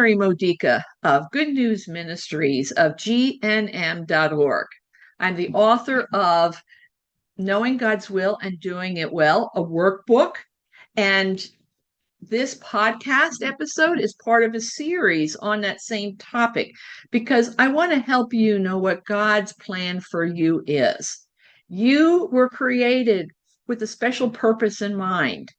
Mary Modica of Good News Ministries of GNM.org. I'm the author of Knowing God's Will and Doing It Well, a workbook. And this podcast episode is part of a series on that same topic because I want to help you know what God's plan for you is. You were created with a special purpose in mind.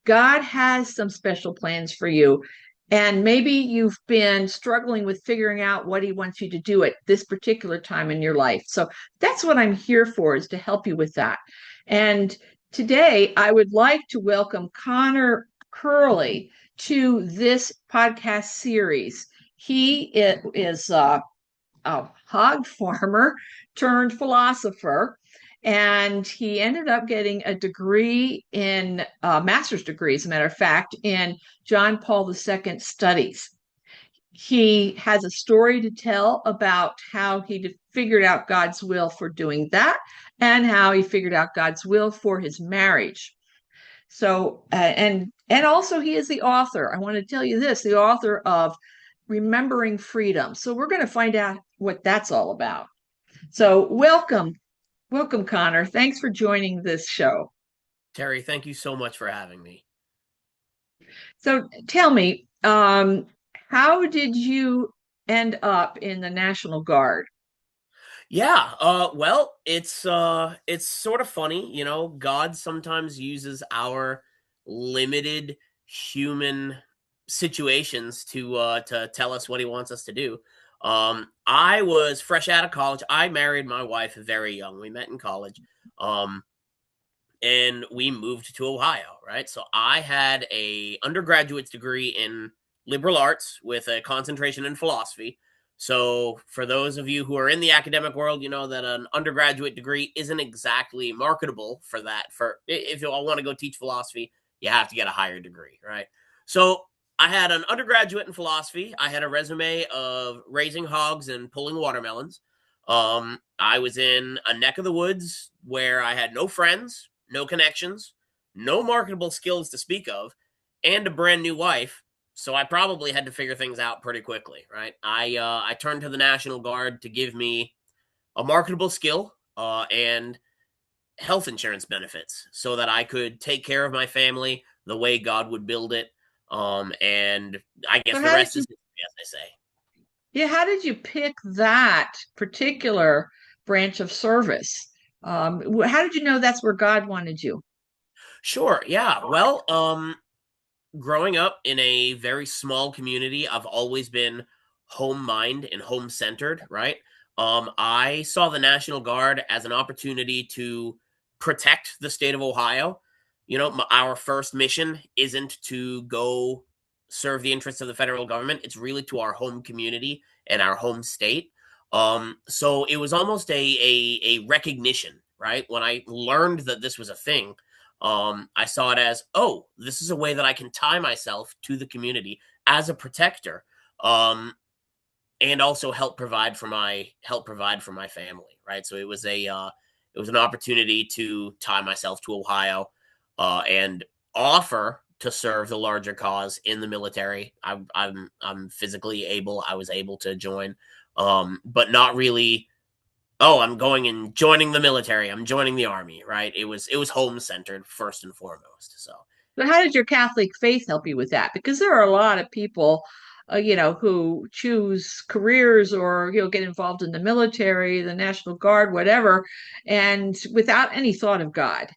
God has some special plans for you. And maybe you've been struggling with figuring out what he wants you to do at this particular time in your life. So that's what I'm here for, is to help you with that. And today I would like to welcome Connor Curley to this podcast series. He is a hog farmer turned philosopher. And he ended up getting a degree in master's degree, as a matter of fact, in John Paul II studies. He has a story to tell about how he figured out God's will for doing that and how he figured out God's will for his marriage. So, and also he is the author. I want to tell you this, the author of Remembering Freedom. So we're going to find out what that's all about. So welcome, Connor. Thanks for joining this show. Terry, thank you so much for having me. So tell me, how did you end up in the National Guard? Yeah, well, it's sort of funny, you know, God sometimes uses our limited human situations to tell us what he wants us to do. I was fresh out of college. I married my wife very young. We met in college. And we moved to Ohio, right? So I had a undergraduate degree in liberal arts with a concentration in philosophy. So for those of you who are in the academic world, you know that an undergraduate degree isn't exactly marketable for that. For if you all want to go teach philosophy, you have to get a higher degree, right? So I had an undergraduate in philosophy. I had a resume of raising hogs and pulling watermelons. I was in a neck of the woods where I had no friends, no connections, no marketable skills to speak of, and a brand new wife. So I probably had to figure things out pretty quickly, right? I turned to the National Guard to give me a marketable skill and health insurance benefits so that I could take care of my family the way God would build it. And I guess So the rest is history, as they say. Yeah, how did you pick that particular branch of service? How did you know that's where God wanted you? Sure, yeah. Well, growing up in a very small community, I've always been home mind and home centered, right? I saw the National Guard as an opportunity to protect the state of Ohio. You know, our first mission isn't to go serve the interests of the federal government. It's really to our home community and our home state. So it was almost a recognition, right? When I learned that this was a thing, I saw it as, oh, this is a way that I can tie myself to the community as a protector, and also help provide for my family, right? So it was an opportunity to tie myself to Ohio, and offer to serve the larger cause in the military. I'm physically able. I was able to join, but not really. Oh, I'm going and joining the military. I'm joining the army, right? It was home centered first and foremost. So So how did your Catholic faith help you with that? Because there are a lot of people, who choose careers or, get involved in the military, the National Guard, whatever, and without any thought of God.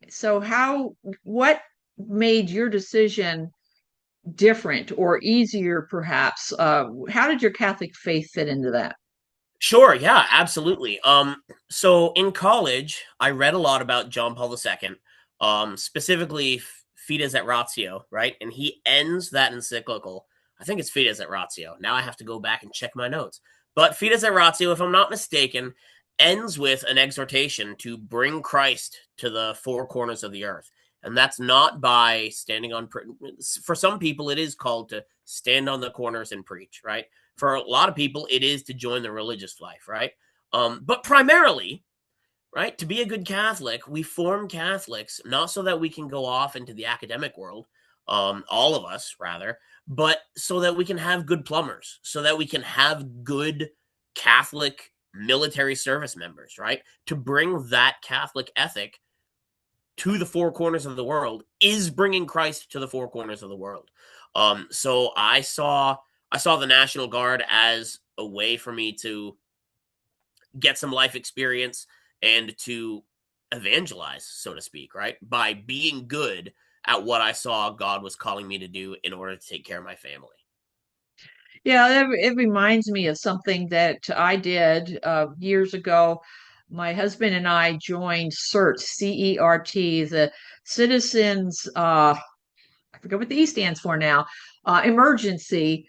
So what made your decision different or easier, perhaps? How did your Catholic faith fit into that? sure, yeah, absolutely. So in college, I read a lot about John Paul II, specifically Fides et Ratio, right? And he ends that encyclical. I think it's Fides et Ratio. Now I have to go back and check my notes. But Fides et Ratio, if I'm not mistaken, ends with an exhortation to bring Christ to the four corners of the earth. And that's not by standing on, for some people, it is called to stand on the corners and preach, right? For a lot of people, it is to join the religious life, right? But primarily, right, to be a good Catholic, we form Catholics not so that we can go off into the academic world, all of us rather, but so that we can have good plumbers, so that we can have good Catholic military service members, right? To bring that Catholic ethic to the four corners of the world is bringing Christ to the four corners of the world. So I saw the National Guard as a way for me to get some life experience and to evangelize, so to speak, right? By being good at what I saw God was calling me to do in order to take care of my family. Yeah, it reminds me of something that I did years ago. My husband and I joined CERT, CERT, the Citizens, I forget what the E stands for now, Emergency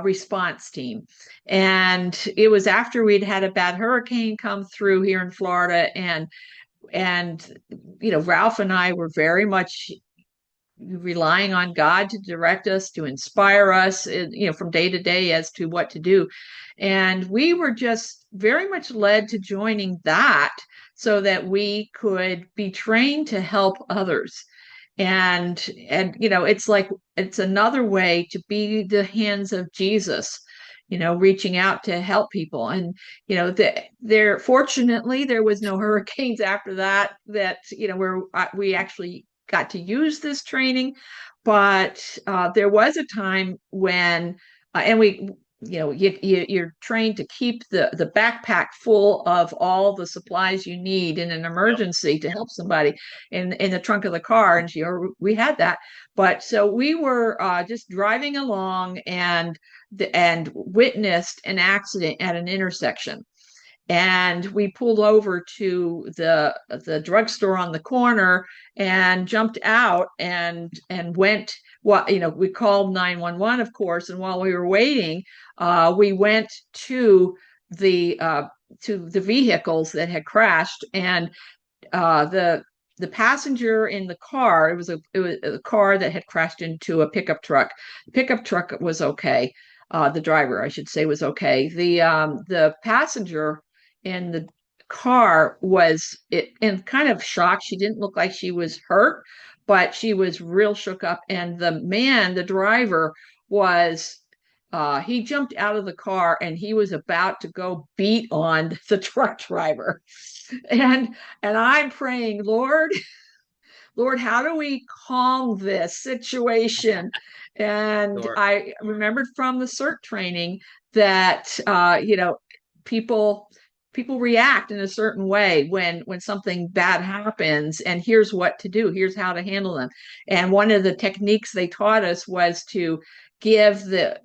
Response Team. And it was after we'd had a bad hurricane come through here in Florida, and Ralph and I were very much relying on God to direct us, to inspire us, from day to day as to what to do. And we were just very much led to joining that so that we could be trained to help others. And it's like it's another way to be the hands of Jesus, reaching out to help people. And there fortunately there was no hurricanes after that where we actually got to use this training. But there was a time when, and we, you're trained to keep the backpack full of all the supplies you need in an Yep. emergency to help somebody in the trunk of the car. And we had that. But so we were just driving along and witnessed an accident at an intersection, and we pulled over to the drugstore on the corner and jumped out and went. We called 911, of course, and while we were waiting, we went the to the vehicles that had crashed. And the passenger in the car, it was a car that had crashed into a pickup truck. The pickup truck was okay. The driver, I should say, was okay. The passenger in the car was in kind of shock. She didn't look like she was hurt, but she was real shook up. And the driver, was he jumped out of the car and he was about to go beat on the truck driver. And I'm praying, Lord, how do we calm this situation? And Sure. I remembered from the CERT training that people people react in a certain way when something bad happens, and here's what to do, here's how to handle them. And one of the techniques they taught us was to give the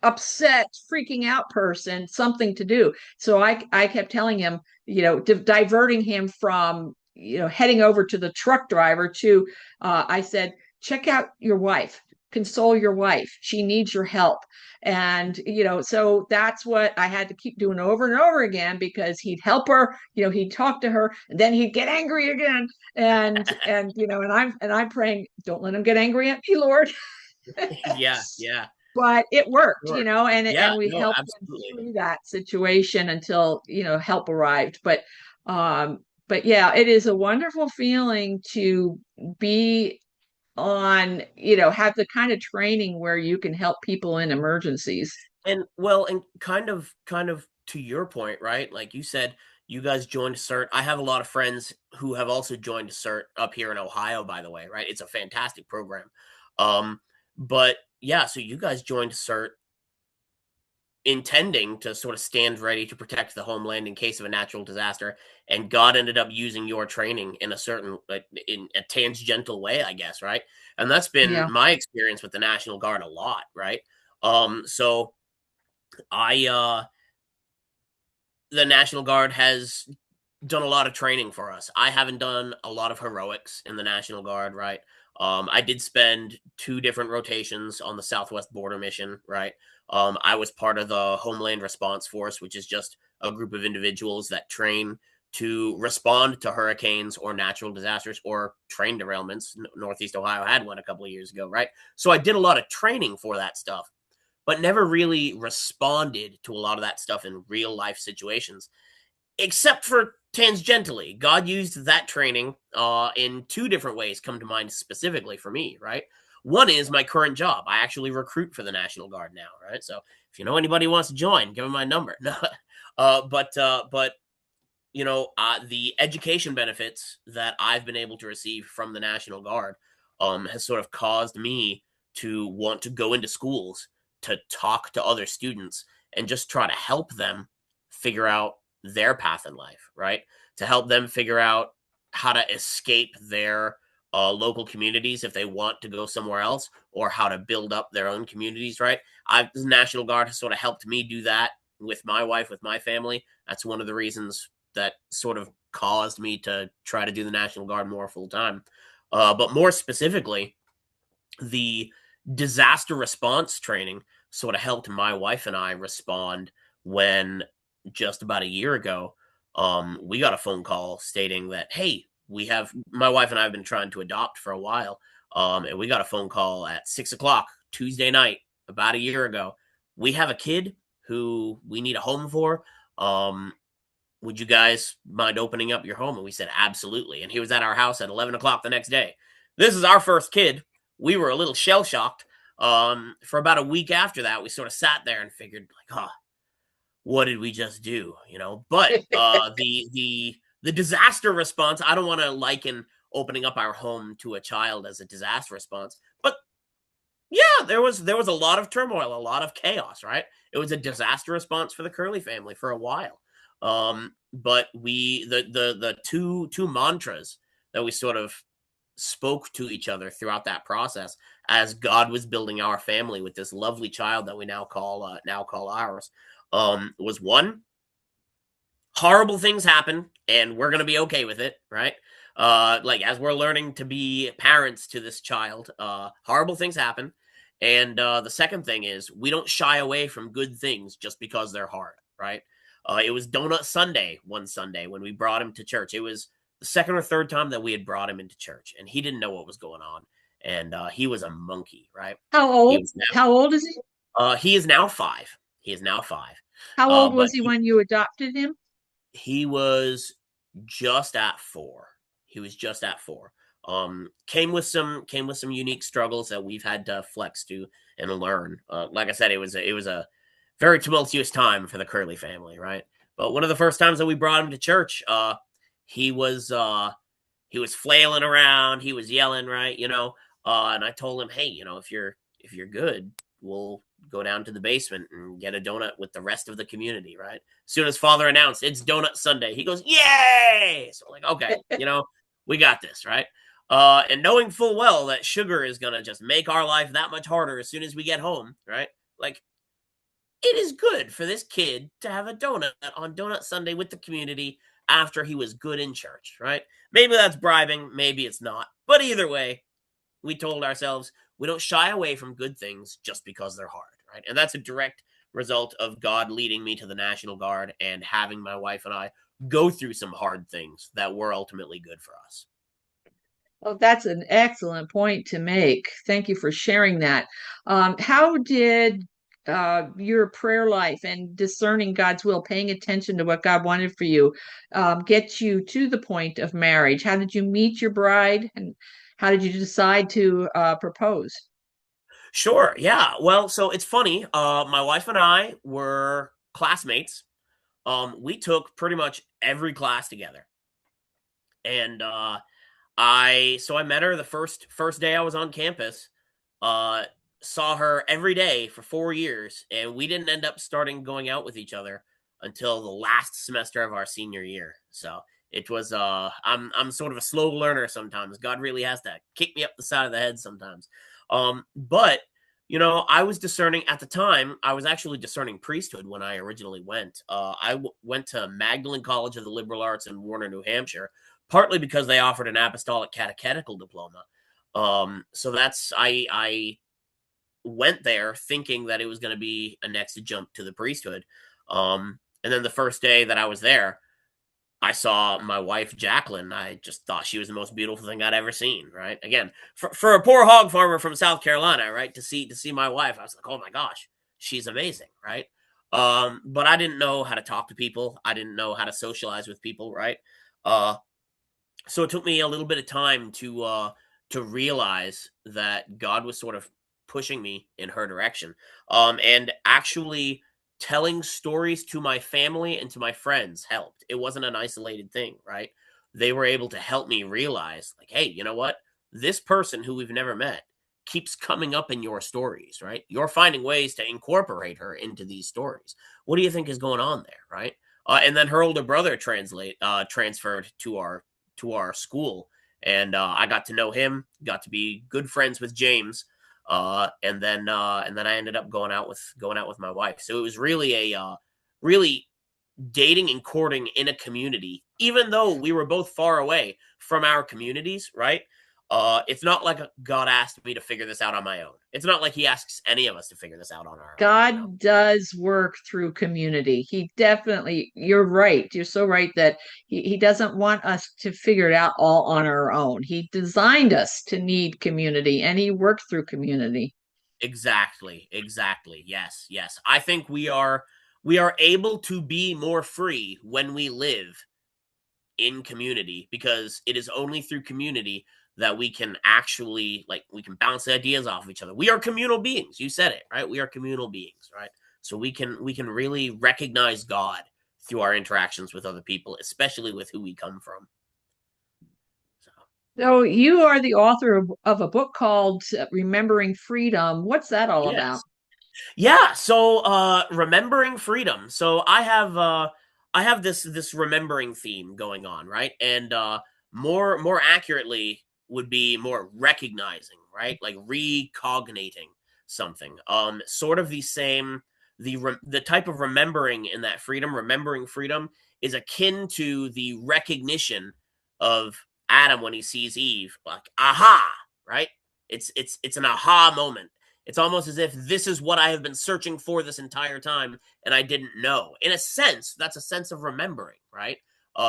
upset, freaking out person something to do. So I kept telling him, diverting him from, heading over to the truck driver to, I said, check out your wife, console your wife. She needs your help. And, so that's what I had to keep doing over and over again, because he'd help her, he'd talk to her, and then he'd get angry again. And I'm praying, don't let him get angry at me, Lord. Yeah, yeah, But it worked, sure. Yeah, and we no, helped them absolutely. through that situation until, help arrived. But yeah, it is a wonderful feeling to be have the kind of training where you can help people in emergencies. And well, and kind of to your point, right? Like you said, you guys joined CERT. I have a lot of friends who have also joined CERT up here in Ohio, by the way, right? It's a fantastic program. But yeah, so you guys joined CERT intending to sort of stand ready to protect the homeland in case of a natural disaster, and God ended up using your training in a certain, like, in a tangential way, I guess, right? And that's been Yeah. my experience with the National Guard a lot, right? So I the National Guard has done a lot of training for us. I haven't done a lot of heroics in the National Guard, right? I did spend two different rotations on the Southwest Border Mission, right? I was part of the Homeland Response Force, which is just a group of individuals that train to respond to hurricanes or natural disasters or train derailments. Northeast Ohio had one a couple of years ago, right? So I did a lot of training for that stuff, but never really responded to a lot of that stuff in real life situations, except for tangentially, God used that training in two different ways come to mind specifically for me, right? One is my current job. I actually recruit for the National Guard now, right? So if you know anybody who wants to join, give them my number. No, but the education benefits that I've been able to receive from the National Guard has sort of caused me to want to go into schools to talk to other students and just try to help them figure out their path in life, right? To help them figure out how to escape their local communities if they want to go somewhere else, or how to build up their own communities, right? The National Guard has sort of helped me do that with my wife, with my family. That's one of the reasons that sort of caused me to try to do the National Guard more full time. But more specifically, the disaster response training sort of helped my wife and I respond when just about a year ago, we got a phone call stating that, hey, my wife and I have been trying to adopt for a while. And we got a phone call at 6 o'clock Tuesday night about a year ago. We have a kid who we need a home for. Would you guys mind opening up your home? And we said, absolutely. And he was at our house at 11 o'clock the next day. This is our first kid. We were a little shell shocked. For about a week after that, we sort of sat there and figured, like, oh, what did we just do? But the disaster response, I don't want to liken opening up our home to a child as a disaster response, but yeah, there was a lot of turmoil, a lot of chaos, right? It was a disaster response for the Curley family for a while. But the two mantras that we sort of spoke to each other throughout that process as God was building our family with this lovely child that we now call ours, was one: horrible things happen and we're gonna be okay with it, right? Like, as we're learning to be parents to this child, horrible things happen. And the second thing is, we don't shy away from good things just because they're hard, right? It was Donut Sunday one Sunday when we brought him to church. It was the second or third time that we had brought him into church, and he didn't know what was going on. And he was a monkey, right? How He old? was now, How old is he? he is now 5. He is now 5. How old But was he when you adopted him? he was just at 4. He was just at 4. Came with some unique struggles that we've had to flex to and learn. Like I said, it was a very tumultuous time for the Curley family, right? But one of the first times that we brought him to church, he was he was flailing around, he was yelling, right? And I told him, hey, if you're good, we'll go down to the basement and get a donut with the rest of the community, right? As soon as Father announced it's Donut Sunday, he goes, yay! So, like, okay, we got this, right? And knowing full well that sugar is gonna just make our life that much harder as soon as we get home, right? Like, it is good for this kid to have a donut on Donut Sunday with the community after he was good in church, right? Maybe that's bribing, maybe it's not. But either way, we told ourselves we don't shy away from good things just because they're hard, right? And that's a direct result of God leading me to the National Guard and having my wife and I go through some hard things that were ultimately good for us. Oh, that's an excellent point to make. Thank you for sharing that. How did your prayer life and discerning God's will, paying attention to what God wanted for you, get you to the point of marriage? How did you meet your bride, and how did you decide to propose? Sure, yeah. Well, so it's funny. My wife and I were classmates. We took pretty much every class together, and I met her the first day I was on campus. Uh, Saw her every day for 4 years, and we didn't end up starting going out with each other until the last semester of our senior year. So it was I'm sort of a slow learner sometimes. God really has to kick me up the side of the head sometimes. But I was discerning at the time. I was actually discerning priesthood when I originally went. Went to Magdalen College of the Liberal Arts in Warner, New Hampshire, partly because they offered an apostolic catechetical diploma. So that's I went there thinking that it was going to be a next jump to the priesthood. And then the first day that I was there, I saw my wife Jacqueline. I just thought she was the most beautiful thing I'd ever seen. Right? Again, for a poor hog farmer from South Carolina, right? To see my wife, I was like, oh my gosh, she's amazing, right? But I didn't know how to talk to people. I didn't know how to socialize with people, right? Uh, so it took me a little bit of time to realize that God was sort of pushing me in her direction. And actually telling stories to my family and to my friends helped. It wasn't an isolated thing, right? They were able to help me realize, like, hey, you know what? This person who we've never met keeps coming up in your stories, right? You're finding ways to incorporate her into these stories. What do you think is going on there, right? And then her older brother transferred to our school, and I got to know him, got to be good friends with James, and then I ended up going out with my wife. So it was really really dating and courting in a community, even though we were both far away from our communities, right? It's not like God asked me to figure this out on my own. It's not like he asks any of us to figure this out on our own. God does work through community. He definitely, you're right. You're so right that he doesn't want us to figure it out all on our own. He designed us to need community and he worked through community. Exactly, exactly. Yes, yes. I think we are able to be more free when we live in community, because it is only through community that we can actually, like, we can bounce ideas off of each other. We are communal beings. You said it, right? We are communal beings, right? So we can really recognize God through our interactions with other people, especially with who we come from. So, So you are the author of a book called Remembering Freedom. What's that all about? yes. Yeah, so remembering freedom. So I have this remembering theme going on, right? And more accurately would be more recognizing, right? Like recognating something. Sort of the same, the type of remembering in that freedom, remembering freedom is akin to the recognition of Adam when he sees Eve, like aha, right? It's an aha moment. It's almost as if this is what I have been searching for this entire time and I didn't know. In a sense, that's a sense of remembering, right?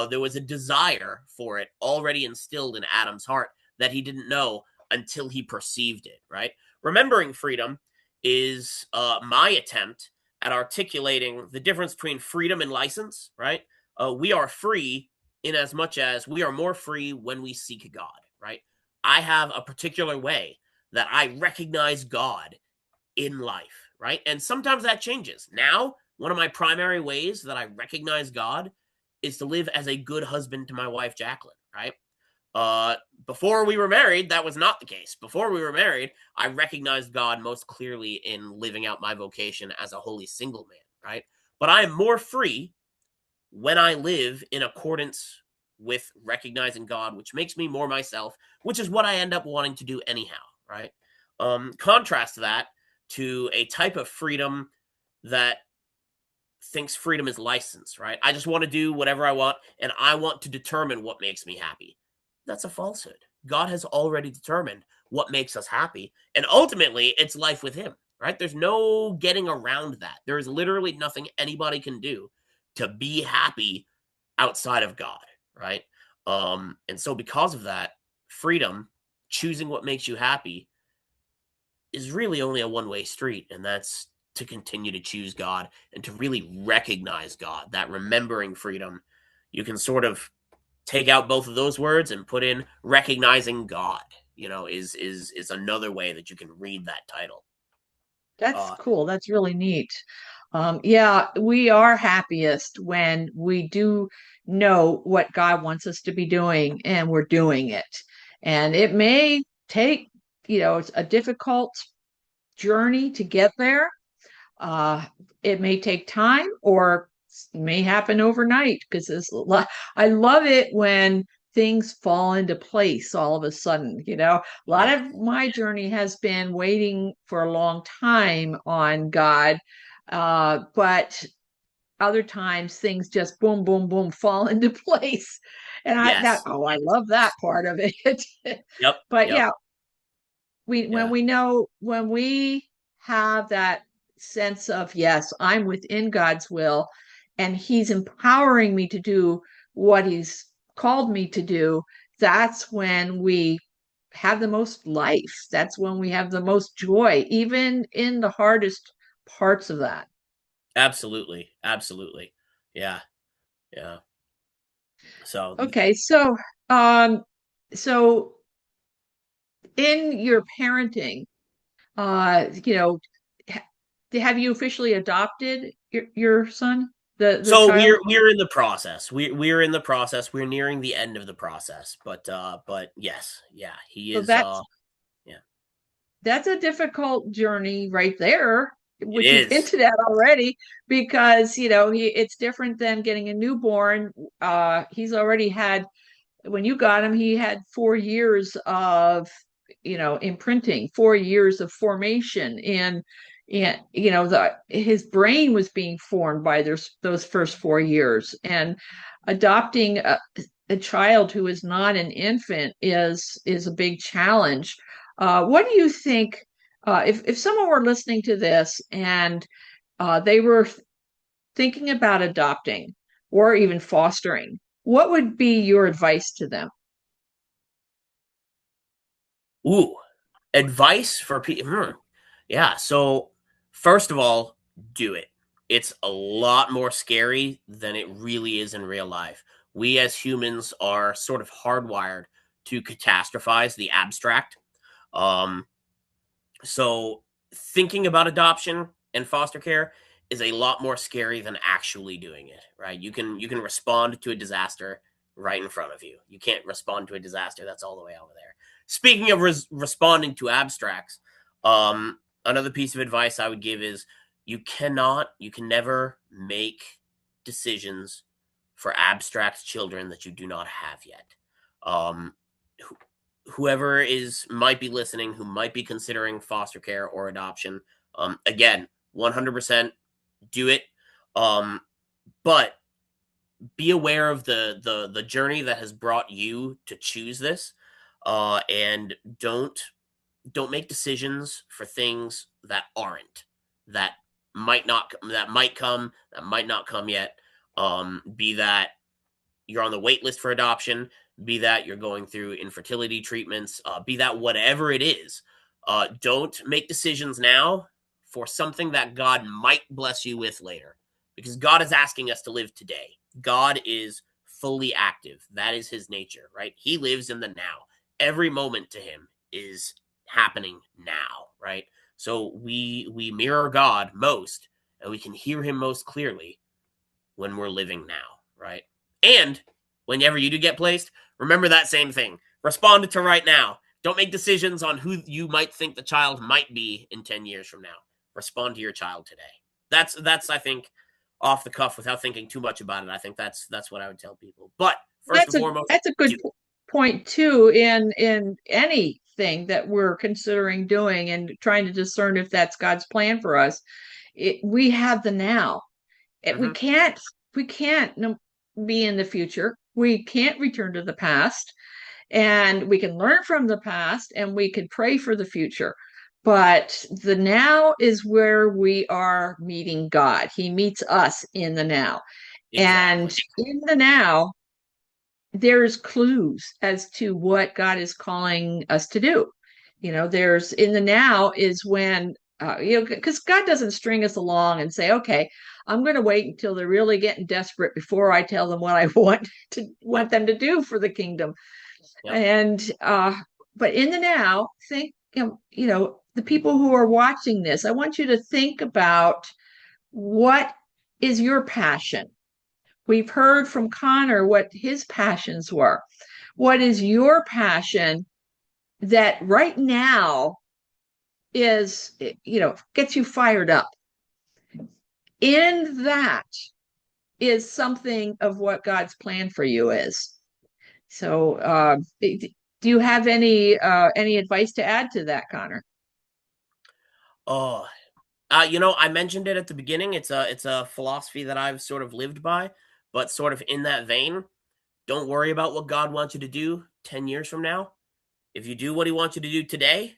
There was a desire for it already instilled in Adam's heart that he didn't know until he perceived it, right? Remembering freedom is my attempt at articulating the difference between freedom and license, right? We are free in as much as we are more free when we seek God, right? I have a particular way that I recognize God in life, right? And sometimes that changes. Now, one of my primary ways that I recognize God is to live as a good husband to my wife, Jacqueline, right? Uh, Before we were married, that was not the case. Before we were married, I recognized God most clearly in living out my vocation as a holy single man, right? But I am more free when I live in accordance with recognizing God, which makes me more myself, which is what I end up wanting to do anyhow, right? Contrast that to a type of freedom that thinks freedom is license, right? I just want to do whatever I want and I want to determine what makes me happy. That's a falsehood. God has already determined what makes us happy. And ultimately, it's life with Him, right? There's no getting around that. There is literally nothing anybody can do to be happy outside of God, right? And so, because of that, freedom, choosing what makes you happy, is really only a one-way street, and that's to continue to choose God and to really recognize God. That remembering freedom, you can sort of take out both of those words and put in recognizing God. Is another way that you can read that title. That's Uh, cool. That's really neat. Yeah, we are happiest when we do know what God wants us to be doing and we're doing it. And it may take, it's a difficult journey to get there. Uh, it may take time or may happen overnight because I love it when things fall into place all of a sudden. A lot yeah. of my journey has been waiting for a long time on God, but other times things just boom, boom, boom fall into place. And Yes. I love that part of it. Yep. But Yep. yeah, Yeah. when we have that sense of yes, I'm within God's will and he's empowering me to do what he's called me to do, that's when we have the most life. That's when we have the most joy, even in the hardest parts of that. Absolutely. Absolutely. Yeah. Yeah. So, Okay, um, so in your parenting, you know, ha- have you officially adopted your son, the so child? we're in the process. We're in the process. We're nearing the end of the process. But yes, yeah, he So is. Yeah, that's a difficult journey right there, it which you've is. hinted at already, because it's different than getting a newborn. He's already had, when you got him, he had 4 years of imprinting, 4 years of formation, and his brain was being formed by those first 4 years. And adopting a child who is not an infant is a big challenge. What do you think, if someone were listening to this and they were thinking about adopting or even fostering, what would be your advice to them? Ooh, advice for people. Yeah. So first of all, do it. It's a lot more scary than it really is in real life. We as humans are sort of hardwired to catastrophize the abstract. Um, So thinking about adoption and foster care is a lot more scary than actually doing it, right? You can respond to a disaster right in front of you. You can't respond to a disaster that's all the way over there. Speaking of responding to abstracts, another piece of advice I would give is you can never make decisions for abstract children that you do not have yet. Um, Whoever is might be listening who might be considering foster care or adoption, again, 100% do it. um but be aware of the journey that has brought you to choose this, and don't make decisions for things that aren't, that that might not come yet. Be that you're on the wait list for adoption, be that you're going through infertility treatments, be that whatever it is. Don't make decisions now for something that God might bless you with later, because God is asking us to live today. God is fully active. That is his nature, right? He lives in the now. Every moment to him is happening now, right? So we mirror God most, and we can hear him most clearly when we're living now, right? And whenever you do get placed, remember that same thing. Respond to right now. Don't make decisions on who you might think the child might be in 10 years from now. Respond to your child today. That's I think off the cuff without thinking too much about it. I think that's what I would tell people. But first and That's a foremost, that's a do good it. point too, in anything that we're considering doing and trying to discern if that's God's plan for us. We have the now. It, we Mm-hmm. can't we can't be in the future. We can't return to the past, and we can learn from the past and we can pray for the future. But the now is where we are meeting God. He meets us in the now. And Exactly. in the now, there's clues as to what God is calling us to do. There's in the now is when, because God doesn't string us along and say, okay, I'm going to wait until they're really getting desperate before I tell them what I want Yep. them to do for the kingdom. Yep. And, but in the now, think, the people who are watching this, I want you to think about what is your passion. We've heard from Connor what his passions were. What is your passion that right now is, gets you fired up? In that is something of what God's plan for you is. So, do you have any advice to add to that, Connor? Oh, I mentioned it at the beginning. It's a philosophy that I've sort of lived by, but sort of in that vein. Don't worry about what God wants you to do 10 years from now. If you do what he wants you to do today,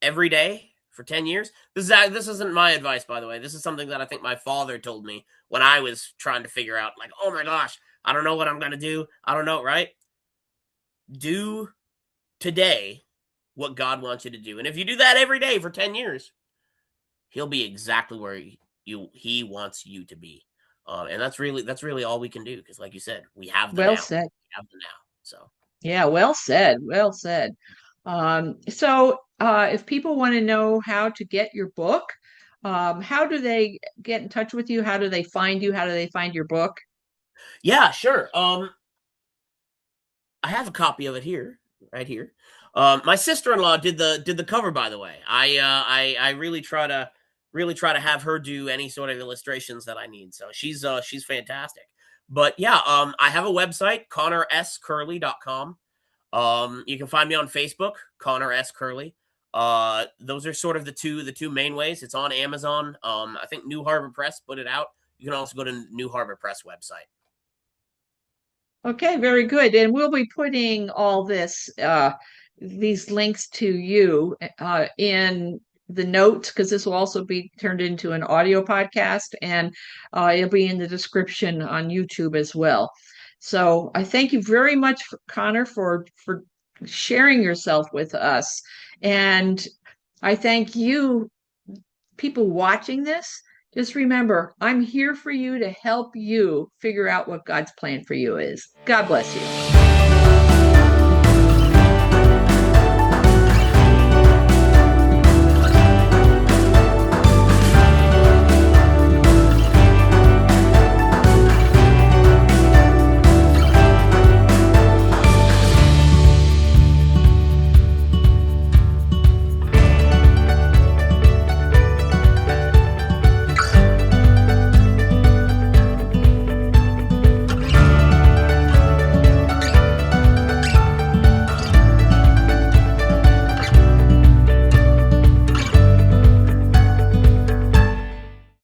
every day for 10 years, this isn't my advice, by the way. This is something that I think my father told me when I was trying to figure out, like, oh my gosh, I don't know what I'm going to do. I don't know, right? Do today what God wants you to do. And if you do that every day for 10 years, he'll be exactly where he wants you to be. And that's really all we can do, because, like you said, we have the Well now. said. We have the now. So Yeah, well said. Well said. If people want to know how to get your book, how do they get in touch with you? How do they find you? How do they find your book? yeah, sure. I have a copy of it here, right here. My sister-in-law did the cover, by the way. I really try to have her do any sort of illustrations that I need. So she's fantastic. But yeah, I have a website, connorscurley.com. You can find me on Facebook, Connor S. Curley. Those are sort of the two main ways. It's on Amazon. I think New Harbor Press put it out. You can also go to New Harbor Press website. Okay, very good. And we'll be putting all these links to you in the notes, because this will also be turned into an audio podcast, and it'll be in the description on YouTube as well. So I thank you very much, Connor, for sharing yourself with us. And I thank you, people watching this. Just remember, I'm here for you to help you figure out what God's plan for you is. God bless you.